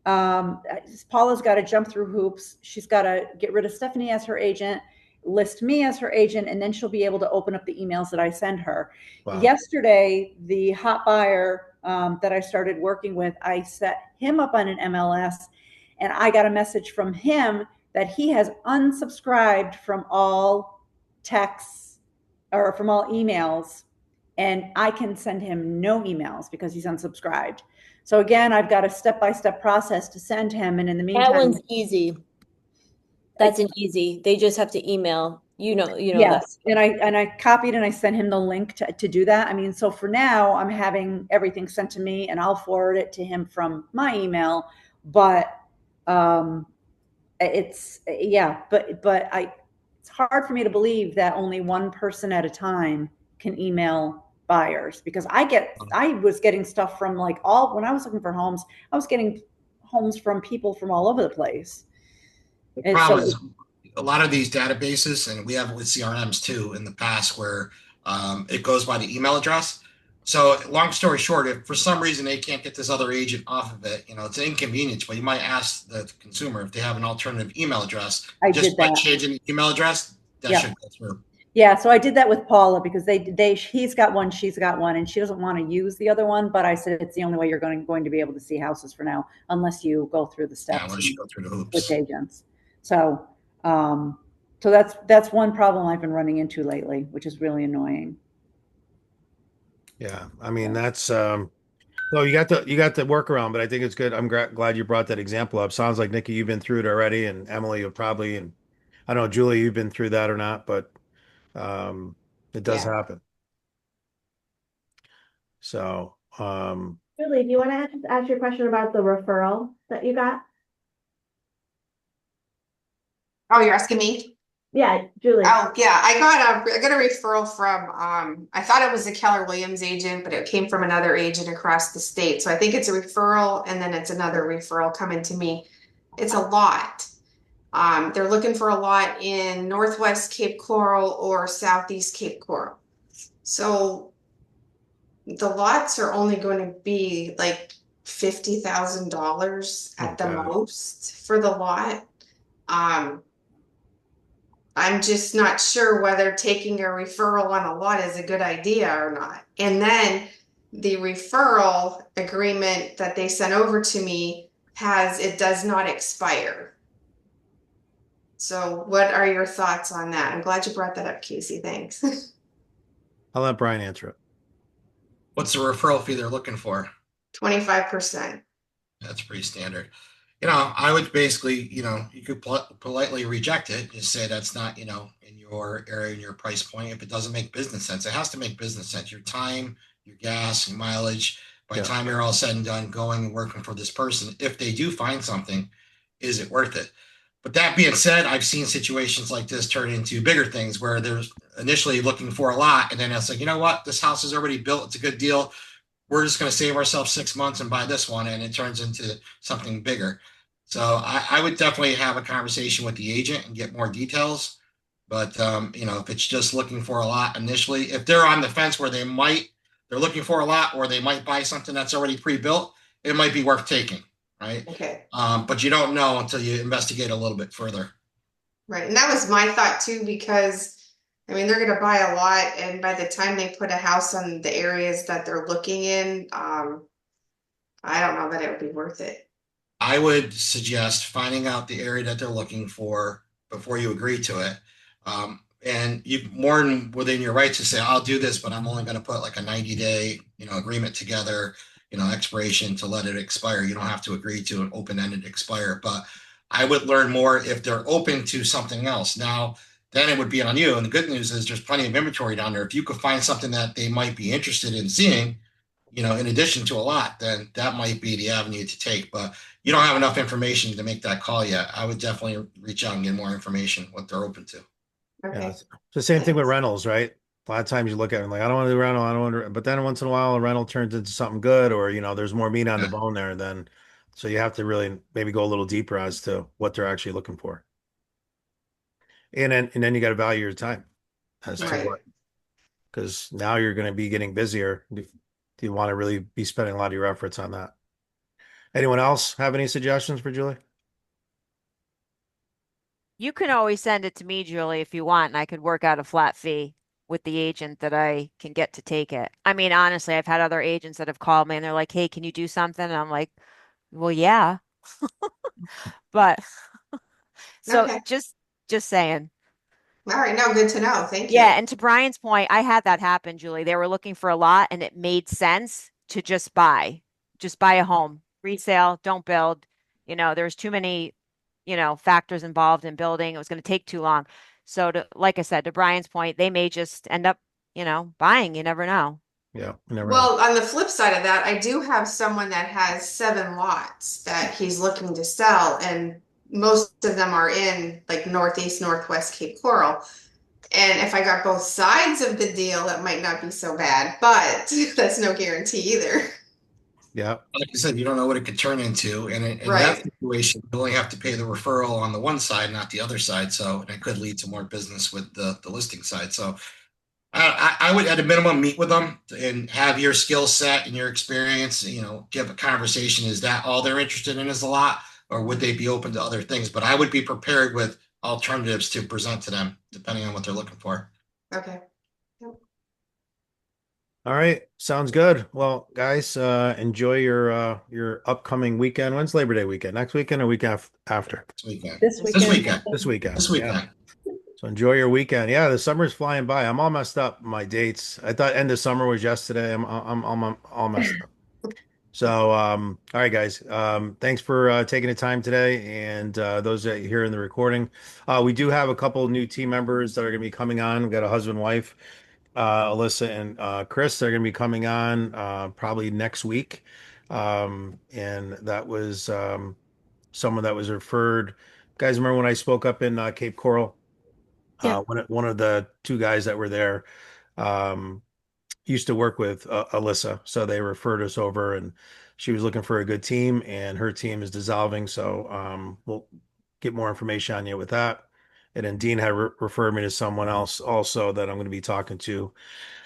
C: Paula's got to jump through hoops. She's got to get rid of Stephanie as her agent, list me as her agent, and then she'll be able to open up the emails that I send her. Wow. Yesterday, the hot buyer that I started working with, I set him up on an MLS, and I got a message from him that he has unsubscribed from all texts or from all emails, and I can send him no emails because he's unsubscribed. So again, I've got a step-by-step process to send him. And in the meantime,
D: that one's easy. That's an easy. They just have to email,
C: yes. And I copied and I sent him the link to do that. I mean, so for now I'm having everything sent to me and I'll forward it to him from my email, but it's hard for me to believe that only one person at a time can email buyers, because I was getting stuff from when I was looking for homes, I was getting homes from people from all over the place.
B: The problem is a lot of these databases, and we have it with CRMs too in the past, where it goes by the email address. So long story short, if for some reason they can't get this other agent off of it, it's an inconvenience, but you might ask the consumer if they have an alternative email address. Just by changing the email address, that should go through.
C: Yeah, so I did that with Paula because he's got one, she's got one, and she doesn't want to use the other one. But I said it's the only way you're going to be able to see houses for now, unless you go through the steps.
B: Yeah, unless you go through the hoops
C: with agents. So, that's one problem I've been running into lately, which is really annoying.
A: Yeah, I mean that's you got the workaround, but I think it's good. I'm glad you brought that example up. Sounds like Nikki, you've been through it already, and Emily, you'll probably, and I don't know, Julie, you've been through that or not, but it does happen. So,
F: Julie, do you want to ask your question about the referral that you got?
G: Oh, you're asking me?
F: Yeah, Julie.
G: Oh, yeah. I got a referral from I thought it was a Keller Williams agent, but it came from another agent across the state. So I think it's a referral and then it's another referral coming to me. It's a lot. They're looking for a lot in Northwest Cape Coral or Southeast Cape Coral. So the lots are only going to be like $50,000 at the most for the lot. I'm just not sure whether taking a referral on a lot is a good idea or not. And then the referral agreement that they sent over to me it does not expire. So what are your thoughts on that? I'm glad you brought that up, Casey. Thanks.
A: I'll let Brian answer it.
B: What's the referral fee they're looking for?
G: 25%.
B: That's pretty standard. I would basically, you could politely reject it. Just say that's not, in your area, in your price point. If it doesn't make business sense, it has to make business sense. Your time, your gas, your mileage, by the time you're all said and done going and working for this person, if they do find something, is it worth it? But that being said, I've seen situations like this turn into bigger things where they're initially looking for a lot, and then it's like, you know what, this house is already built, it's a good deal. We're just going to save ourselves 6 months and buy this one, and it turns into something bigger. So I would definitely have a conversation with the agent and get more details. But if it's just looking for a lot initially, if they're on the fence where they're looking for a lot, or they might buy something that's already pre-built, it might be worth taking, right?
G: Okay.
B: But you don't know until you investigate a little bit further.
G: Right. And that was my thought too, because I mean, they're going to buy a lot, and by the time they put a house on the areas that they're looking in, I don't know that it would be worth it.
B: I would suggest finding out the area that they're looking for before you agree to it. And you more than within your rights to say, I'll do this, but I'm only going to put like a 90-day, agreement together, expiration to let it expire. You don't have to agree to an open-ended expire, but I would learn more if they're open to something else. Now, then it would be on you. And the good news is there's plenty of inventory down there. If you could find something that they might be interested in seeing, in addition to a lot, then that might be the avenue to take. But you don't have enough information to make that call yet. I would definitely reach out and get more information, what they're open to.
G: Okay.
A: Yeah, it's the same thing with rentals, right? A lot of times you look at it and like, I don't want to do rental, I don't want to, but then once in a while a rental turns into something good, or there's more meat on the bone there. Then, so you have to really maybe go a little deeper as to what they're actually looking for, and then you got to value your time as to
G: Right.
A: what, because now you're going to be getting busier. Do you want to really be spending a lot of your efforts on that? Anyone else have any suggestions for Julie?
I: You can always send it to me, Julie, if you want, and I could work out a flat fee with the agent that I can get to take it. I mean, honestly, I've had other agents that have called me and they're like, "Hey, can you do something?" And I'm like, "Well, yeah." But so
G: Okay.
I: just saying.
G: All right. No, good to know. Thank you.
I: Yeah, and to Brian's point, I had that happen, Julie. They were looking for a lot and it made sense to just buy. Just buy a home. Resale, don't build. There's too many, factors involved in building. It was going to take too long. So like I said, to Brian's point, they may just end up, buying. You never know.
A: Yeah, you never know.
G: Well, on the flip side of that, I do have someone that has 7 lots that he's looking to sell, and most of them are in like Northeast, Northwest Cape Coral. And if I got both sides of the deal, it might not be so bad, but that's no guarantee either.
A: Yeah.
B: Like I said, you don't know what it could turn into. And in that
G: Right.
B: situation, you only have to pay the referral on the one side, not the other side. So it could lead to more business with the listing side. So I would, at a minimum, meet with them and have your skill set and your experience, give a conversation. Is that all they're interested in is a lot, or would they be open to other things? But I would be prepared with alternatives to present to them, depending on what they're looking for.
G: Okay.
A: All right, sounds good. Well, guys, enjoy your upcoming weekend. When's Labor Day weekend? Next weekend or week after?
B: This weekend.
C: This weekend.
B: This weekend.
A: This weekend.
B: This
A: Yeah.
B: weekend.
A: So enjoy your weekend. Yeah, the summer's flying by. I'm all messed up my dates. I thought end of summer was yesterday. I'm all messed up. So, all right, guys. Thanks for taking the time today, and those that you hear in the recording. We do have a couple new team members that are going to be coming on. We've got a husband, wife, Alyssa and Chris. They're going to be coming on probably next week. And that was someone that was referred. Guys, remember when I spoke up in Cape Coral?
E: Yeah.
A: One of the 2 guys that were there used to work with Alyssa, so they referred us over, and she was looking for a good team, and her team is dissolving. So we'll get more information on you with that. And then Dean had referred me to someone else also that I'm going to be talking to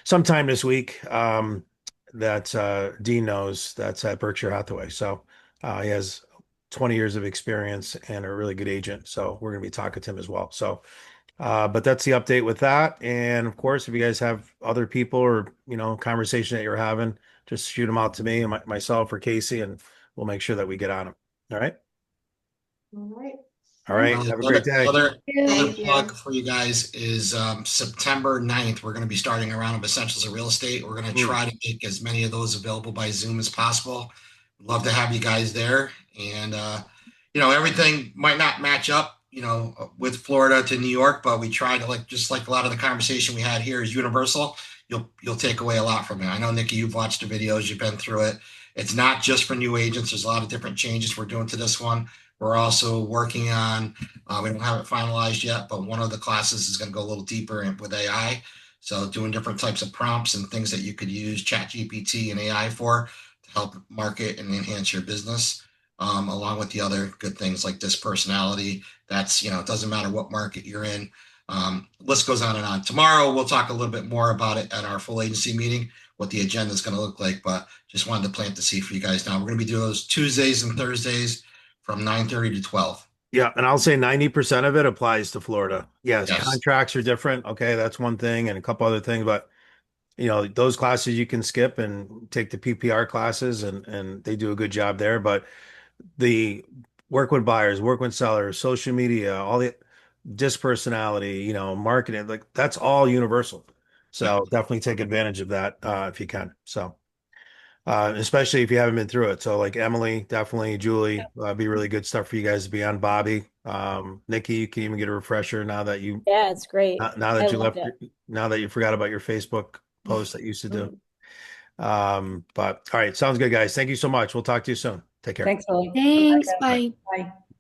A: sometime this week. That Dean knows, that's at Berkshire Hathaway. So he has 20 years of experience and a really good agent. So we're going to be talking to him as well. So but that's the update with that. And of course, if you guys have other people or, conversation that you're having, just shoot them out to me and myself or Casey, and we'll make sure that we get on them. All right.
G: All right.
A: All right. Have a great day.
B: Other
G: Thank you.
B: plug for you guys is September 9th. We're going to be starting a round of Essentials of Real Estate. We're going to try to make as many of those available by Zoom as possible. Love to have you guys there. And, everything might not match up, with Florida to New York, but we try to, just like a lot of the conversation we had here is universal. You'll take away a lot from it. I know, Nikki, you've watched the videos, you've been through it. It's not just for new agents. There's a lot of different changes we're doing to this one. We're also working on, we don't have it finalized yet, but one of the classes is going to go a little deeper with AI. So doing different types of prompts and things that you could use ChatGPT and AI for to help market and enhance your business, along with the other good things like this personality. That's, it doesn't matter what market you're in. List goes on and on. Tomorrow, we'll talk a little bit more about it at our full agency meeting, what the agenda is going to look like, but just wanted to plant the seed for you guys now. We're going to be doing those Tuesdays and Thursdays from 9:30 to 12.
A: Yeah, and I'll say 90% of it applies to Florida. Yes,
B: Yes.
A: contracts are different. Okay, that's one thing, and a couple other things, but those classes you can skip and take the PPR classes, and they do a good job there. But the work with buyers, work with sellers, social media, all the disc personality, marketing, like that's all universal. So definitely take advantage of that if you can. So especially if you haven't been through it. So like Emily, definitely Julie, be really good stuff for you guys to be on. Bobby, Nikki, you can even get a refresher now that
D: Yeah, it's great.
A: now
D: I
A: that you
D: loved
A: left,
D: it.
A: now that you forgot about your Facebook post that you used to do.
D: Mhm.
A: But all right, sounds good, guys. Thank you so much. We'll talk to you soon. Take care.
C: Thanks, Willie.
E: Thanks.
C: Bye.
E: Bye.
C: Bye.